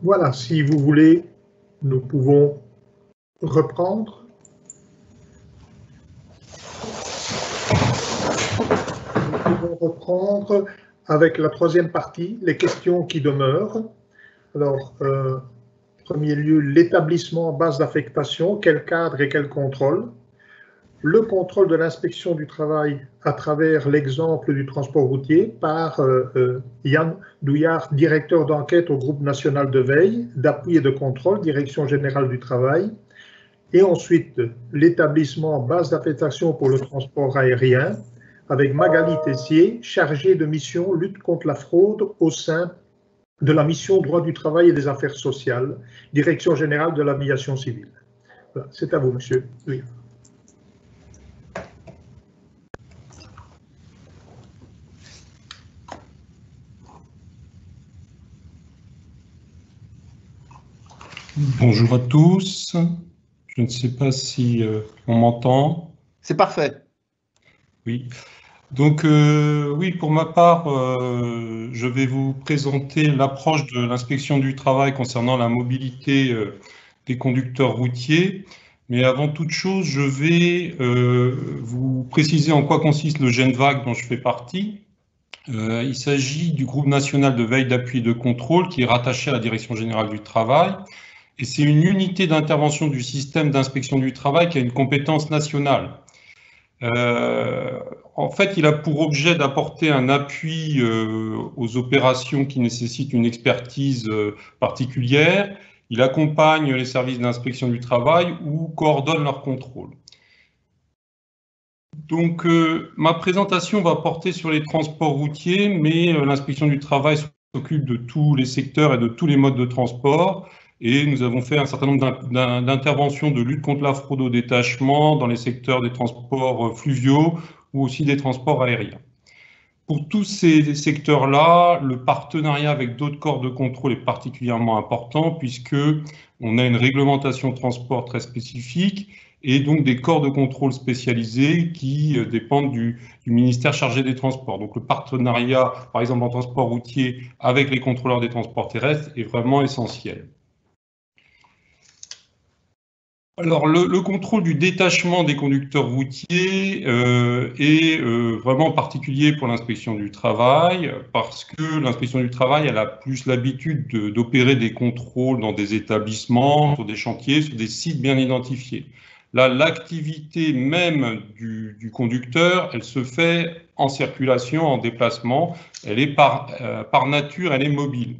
Voilà, si vous voulez, nous pouvons reprendre. Nous pouvons reprendre avec la troisième partie, les questions qui demeurent. Alors, en premier lieu, l'établissement en base d'affectation, quel cadre et quel contrôle? Le contrôle de l'inspection du travail à travers l'exemple du transport routier par Yann Douillard, directeur d'enquête au groupe national de veille, d'appui et de contrôle, direction générale du travail. Et ensuite, l'établissement en base d'affectation pour le transport aérien avec Magali Tessier, chargée de mission lutte contre la fraude au sein de la mission droit du travail et des affaires sociales, direction générale de l'aviation civile. Voilà, c'est à vous, monsieur. Oui. Bonjour à tous. Je ne sais pas si on m'entend. C'est parfait. Oui. Donc, oui, pour ma part, je vais vous présenter l'approche de l'inspection du travail concernant la mobilité des conducteurs routiers. Mais avant toute chose, je vais vous préciser en quoi consiste le GENVAC dont je fais partie. Il s'agit du groupe national de veille, d'appui et de contrôle qui est rattaché à la Direction générale du travail. Et c'est une unité d'intervention du système d'inspection du travail qui a une compétence nationale. En fait, il a pour objet d'apporter un appui aux opérations qui nécessitent une expertise particulière. Il accompagne les services d'inspection du travail ou coordonne leur contrôle. Donc, ma présentation va porter sur les transports routiers, mais l'inspection du travail s'occupe de tous les secteurs et de tous les modes de transport. Et nous avons fait un certain nombre d'interventions de lutte contre la fraude au détachement dans les secteurs des transports fluviaux ou aussi des transports aériens. Pour tous ces secteurs-là, le partenariat avec d'autres corps de contrôle est particulièrement important puisqu'on a une réglementation de transport très spécifique et donc des corps de contrôle spécialisés qui dépendent du ministère chargé des Transports. Donc le partenariat, par exemple en transport routier, avec les contrôleurs des transports terrestres est vraiment essentiel. Alors, le contrôle du détachement des conducteurs routiers est vraiment particulier pour l'inspection du travail parce que l'inspection du travail elle a plus l'habitude d'opérer des contrôles dans des établissements, sur des chantiers, sur des sites bien identifiés. Là, l'activité même du conducteur, elle se fait en circulation, en déplacement, elle est par nature, elle est mobile.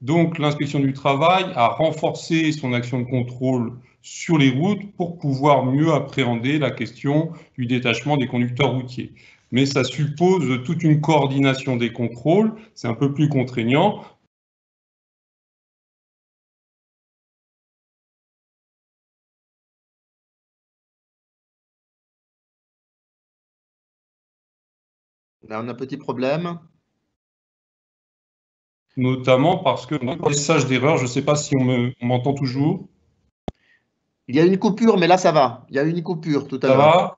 Donc, l'inspection du travail a renforcé son action de contrôle sur les routes pour pouvoir mieux appréhender la question du détachement des conducteurs routiers. Mais ça suppose toute une coordination des contrôles, c'est un peu plus contraignant. Là, on a un petit problème. Notamment parce que dans le message d'erreur, je ne sais pas si on m'entend toujours. Il y a une coupure, mais là, ça va. Il y a une coupure tout à l'heure.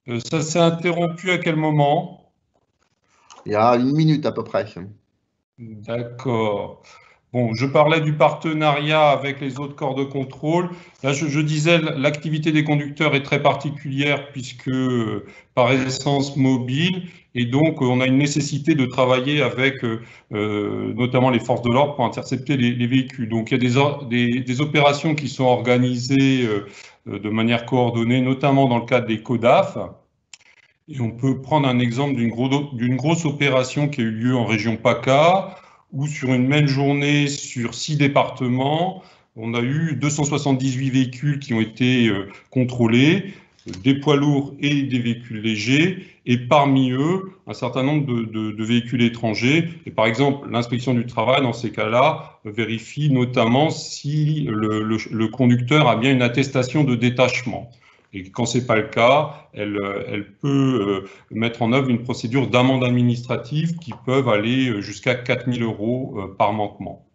Ça va. Ça s'est interrompu à quel moment? Il y a une minute à peu près. D'accord. Bon, je parlais du partenariat avec les autres corps de contrôle. Là, je disais, l'activité des conducteurs est très particulière puisque, par essence, mobile. Et donc, on a une nécessité de travailler avec notamment les forces de l'ordre pour intercepter les véhicules. Donc, il y a des opérations qui sont organisées de manière coordonnée, notamment dans le cadre des CODAF. Et on peut prendre un exemple d'une grosse opération qui a eu lieu en région PACA, où sur une même journée, sur 6 départements, on a eu 278 véhicules qui ont été contrôlés, des poids lourds et des véhicules légers, et parmi eux, un certain nombre de véhicules étrangers. Et par exemple, l'inspection du travail, dans ces cas-là, vérifie notamment si le conducteur a bien une attestation de détachement. Et quand ce n'est pas le cas, elle peut mettre en œuvre une procédure d'amende administrative qui peuvent aller jusqu'à 4 000 € par manquement.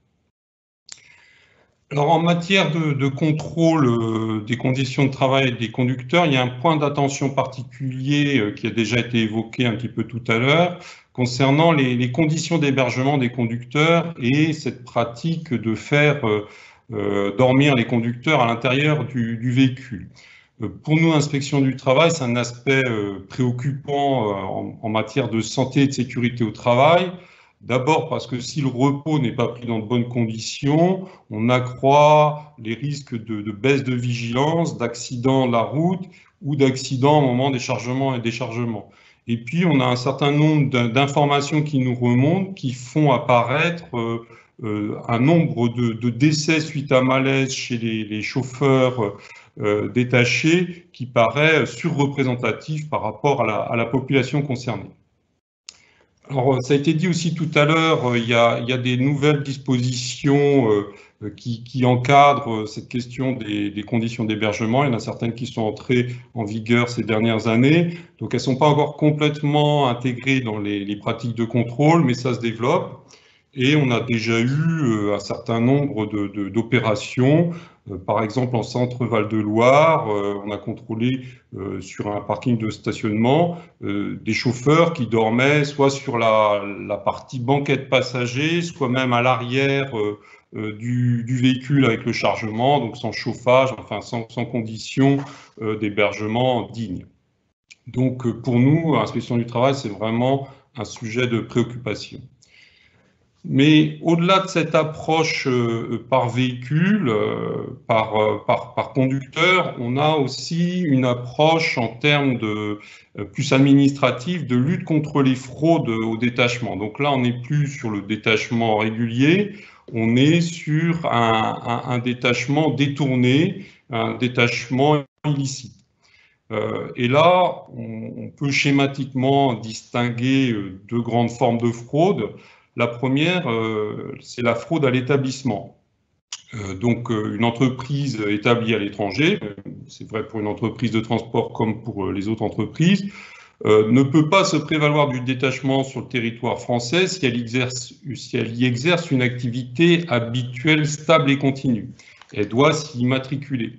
Alors, en matière de contrôle des conditions de travail des conducteurs, il y a un point d'attention particulier qui a déjà été évoqué un petit peu tout à l'heure, concernant les conditions d'hébergement des conducteurs et cette pratique de faire dormir les conducteurs à l'intérieur du véhicule. Pour nous, Inspection du travail, c'est un aspect préoccupant en matière de santé et de sécurité au travail. D'abord parce que si le repos n'est pas pris dans de bonnes conditions, on accroît les risques de baisse de vigilance, d'accidents de la route ou d'accidents au moment des chargements et déchargements. Et puis, on a un certain nombre d'informations qui nous remontent, qui font apparaître un nombre de décès suite à malaise chez les chauffeurs détachés qui paraît surreprésentatif par rapport à la population concernée. Alors, ça a été dit aussi tout à l'heure, il y a des nouvelles dispositions qui encadrent cette question des conditions d'hébergement. Il y en a certaines qui sont entrées en vigueur ces dernières années. Donc, elles ne sont pas encore complètement intégrées dans les pratiques de contrôle, mais ça se développe. Et on a déjà eu un certain nombre d'opérations. Par exemple, en centre Val-de-Loire, on a contrôlé sur un parking de stationnement des chauffeurs qui dormaient soit sur la partie banquette passager, soit même à l'arrière du véhicule avec le chargement, donc sans chauffage, enfin sans conditions d'hébergement dignes. Donc pour nous, Inspection du travail, c'est vraiment un sujet de préoccupation. Mais au-delà de cette approche par véhicule, par conducteur, on a aussi une approche en termes de plus administrative de lutte contre les fraudes au détachement. Donc là, on n'est plus sur le détachement régulier, on est sur un détachement détourné, un détachement illicite. Et là, on peut schématiquement distinguer deux grandes formes de fraude. La première, c'est la fraude à l'établissement. Donc, une entreprise établie à l'étranger, c'est vrai pour une entreprise de transport comme pour les autres entreprises, ne peut pas se prévaloir du détachement sur le territoire français si elle y exerce une activité habituelle, stable et continue. Elle doit s'y immatriculer.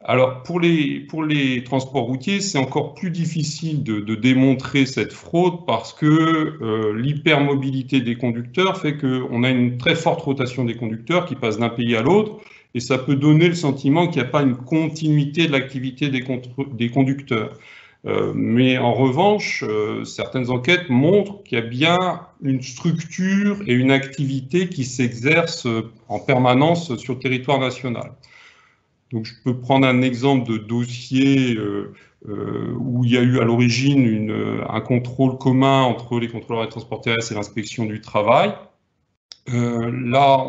Alors, pour les transports routiers, c'est encore plus difficile de démontrer cette fraude parce que l'hypermobilité des conducteurs fait qu'on a une très forte rotation des conducteurs qui passent d'un pays à l'autre et ça peut donner le sentiment qu'il n'y a pas une continuité de l'activité des conducteurs. Mais en revanche, certaines enquêtes montrent qu'il y a bien une structure et une activité qui s'exercent en permanence sur le territoire national. Donc, je peux prendre un exemple de dossier où il y a eu à l'origine un contrôle commun entre les contrôleurs des transports terrestres et l'inspection du travail. Là,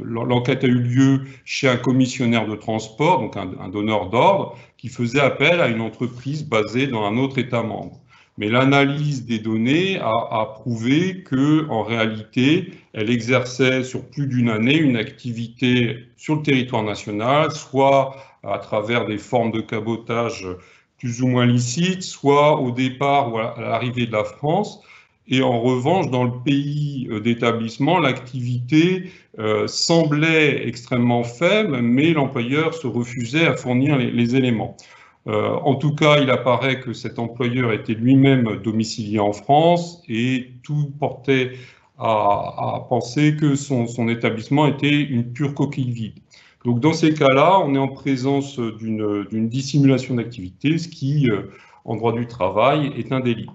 l'enquête a eu lieu chez un commissionnaire de transport, donc un donneur d'ordre, qui faisait appel à une entreprise basée dans un autre État membre. Mais l'analyse des données a prouvé qu'en réalité, elle exerçait sur plus d'une année une activité sur le territoire national, soit à travers des formes de cabotage plus ou moins licites, soit au départ ou à l'arrivée de la France. Et en revanche, dans le pays d'établissement, l'activité semblait extrêmement faible, mais l'employeur se refusait à fournir les éléments. En tout cas, il apparaît que cet employeur était lui-même domicilié en France et tout portait à penser que son établissement était une pure coquille vide. Donc, dans ces cas-là, on est en présence d'une dissimulation d'activité, ce qui, en droit du travail, est un délit.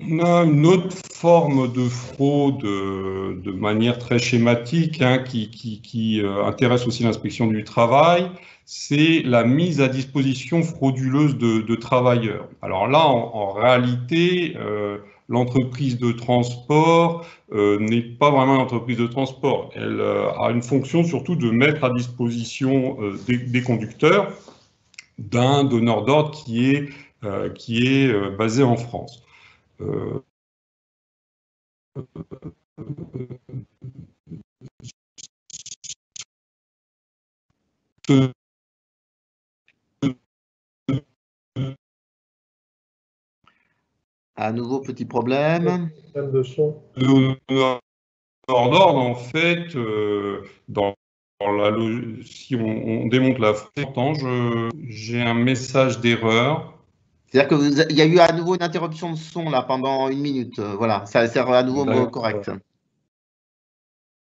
On a une autre forme de fraude de manière très schématique qui intéresse aussi l'inspection du travail, c'est la mise à disposition frauduleuse de travailleurs. Alors là, en réalité, l'entreprise de transport n'est pas vraiment une entreprise de transport. Elle a une fonction surtout de mettre à disposition des conducteurs d'un donneur d'ordre qui est basé en France. À nouveau, petit problème. De son. d'ordre, en fait, si on démonte la fréquence, j'ai un message d'erreur. C'est-à-dire qu'il y a eu à nouveau une interruption de son là pendant 1 minute. Voilà, ça sert à nouveau correct.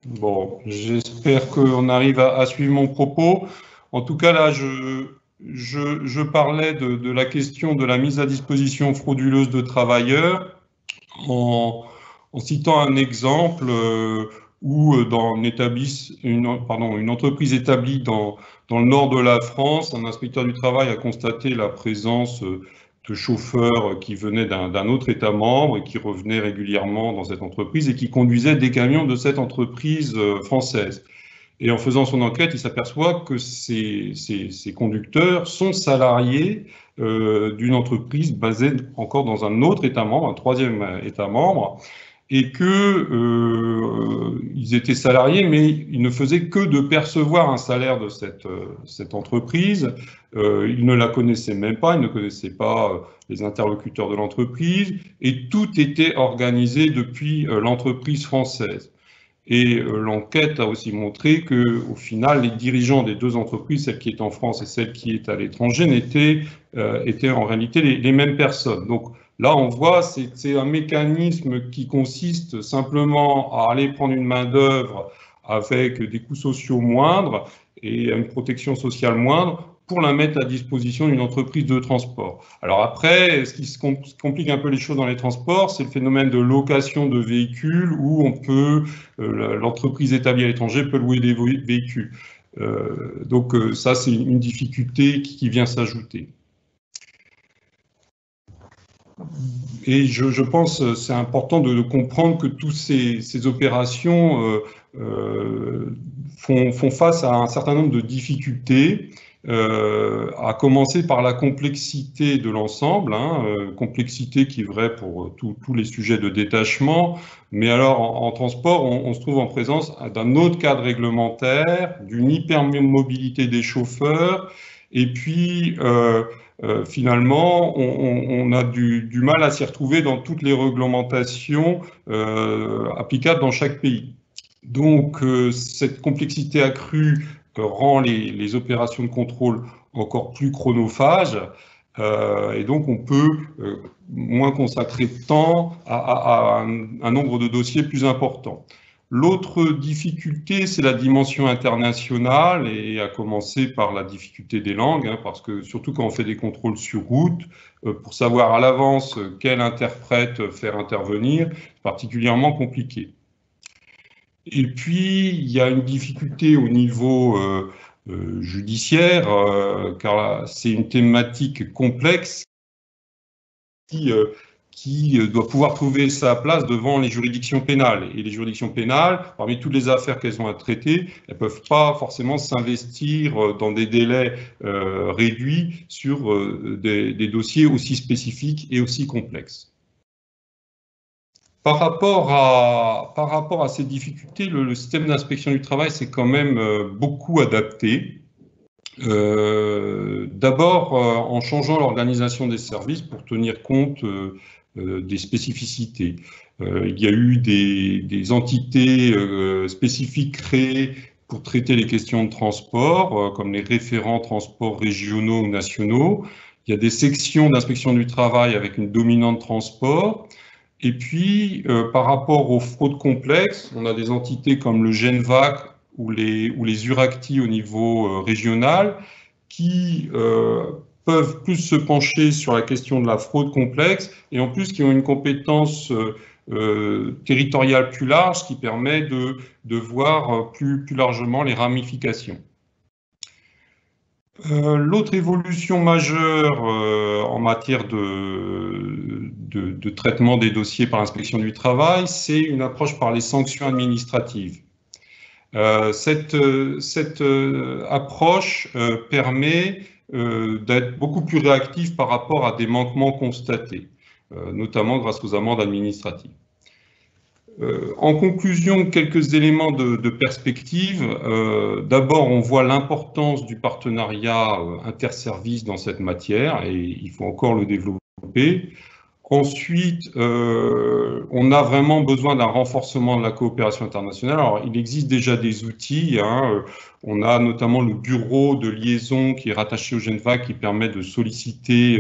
Bon, j'espère qu'on arrive à suivre mon propos. En tout cas, là, je parlais de la question de la mise à disposition frauduleuse de travailleurs en citant un exemple où dans une entreprise établie dans le nord de la France, un inspecteur du travail a constaté la présence de chauffeurs qui venaient d'un autre État membre et qui revenaient régulièrement dans cette entreprise et qui conduisaient des camions de cette entreprise française. Et en faisant son enquête, il s'aperçoit que ces conducteurs sont salariés d'une entreprise basée encore dans un autre État membre, un troisième État membre, et qu'ils étaient salariés, mais ils ne faisaient que de percevoir un salaire de cette entreprise. Ils ne la connaissaient même pas, ils ne connaissaient pas les interlocuteurs de l'entreprise, et tout était organisé depuis l'entreprise française. Et l'enquête a aussi montré qu'au final, les dirigeants des deux entreprises, celle qui est en France et celle qui est à l'étranger, étaient en réalité les mêmes personnes. Donc là, on voit, c'est un mécanisme qui consiste simplement à aller prendre une main-d'œuvre avec des coûts sociaux moindres et une protection sociale moindre pour la mettre à disposition d'une entreprise de transport. Alors après, ce qui complique un peu les choses dans les transports, c'est le phénomène de location de véhicules où l'entreprise établie à l'étranger peut louer des véhicules. Donc ça, c'est une difficulté qui vient s'ajouter. Et je pense que c'est important de comprendre que toutes ces opérations font face à un certain nombre de difficultés, à commencer par la complexité de l'ensemble, complexité qui est vraie pour tous les sujets de détachement, mais alors en transport, on se trouve en présence d'un autre cadre réglementaire, d'une hypermobilité des chauffeurs, et puis finalement, on a du mal à s'y retrouver dans toutes les réglementations applicables dans chaque pays. Donc, cette complexité accrue rend les opérations de contrôle encore plus chronophages, et donc on peut moins consacrer de temps à un nombre de dossiers plus important. L'autre difficulté, c'est la dimension internationale, et à commencer par la difficulté des langues, parce que surtout quand on fait des contrôles sur route, pour savoir à l'avance quel interprète faire intervenir, c'est particulièrement compliqué. Et puis, il y a une difficulté au niveau judiciaire, car c'est une thématique complexe qui doit pouvoir trouver sa place devant les juridictions pénales. Et les juridictions pénales, parmi toutes les affaires qu'elles ont à traiter, elles ne peuvent pas forcément s'investir dans des délais réduits sur des dossiers aussi spécifiques et aussi complexes. Par rapport à ces difficultés, le système d'inspection du travail s'est quand même beaucoup adapté. D'abord en changeant l'organisation des services pour tenir compte des spécificités. Il y a eu des entités spécifiques créées pour traiter les questions de transport, comme les référents transports régionaux ou nationaux. Il y a des sections d'inspection du travail avec une dominante transport. Et puis, par rapport aux fraudes complexes, on a des entités comme le GENVAC ou les URACTI au niveau régional qui peuvent plus se pencher sur la question de la fraude complexe et en plus qui ont une compétence territoriale plus large qui permet de voir plus largement les ramifications. L'autre évolution majeure en matière de traitement des dossiers par l'inspection du travail, c'est une approche par les sanctions administratives. Cette approche permet d'être beaucoup plus réactif par rapport à des manquements constatés, notamment grâce aux amendes administratives. En conclusion, quelques éléments de perspective. D'abord, on voit l'importance du partenariat interservice dans cette matière et il faut encore le développer. Ensuite, on a vraiment besoin d'un renforcement de la coopération internationale. Alors, il existe déjà des outils. On a notamment le bureau de liaison qui est rattaché au Geneva qui permet de solliciter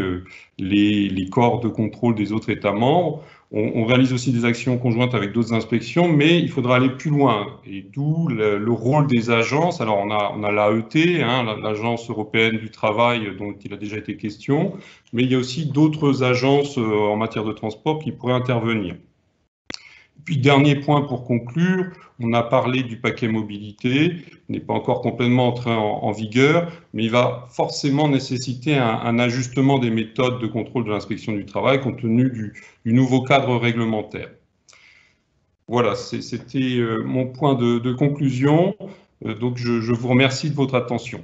les corps de contrôle des autres États membres. On réalise aussi des actions conjointes avec d'autres inspections, mais il faudra aller plus loin. Et d'où le rôle des agences. Alors, on a l'AET, l'Agence européenne du travail, dont il a déjà été question, mais il y a aussi d'autres agences en matière de transport qui pourraient intervenir. Puis, dernier point pour conclure, on a parlé du paquet mobilité, il n'est pas encore complètement entré en vigueur, mais il va forcément nécessiter un ajustement des méthodes de contrôle de l'inspection du travail compte tenu du nouveau cadre réglementaire. Voilà, c'était mon point de conclusion. Donc, je vous remercie de votre attention.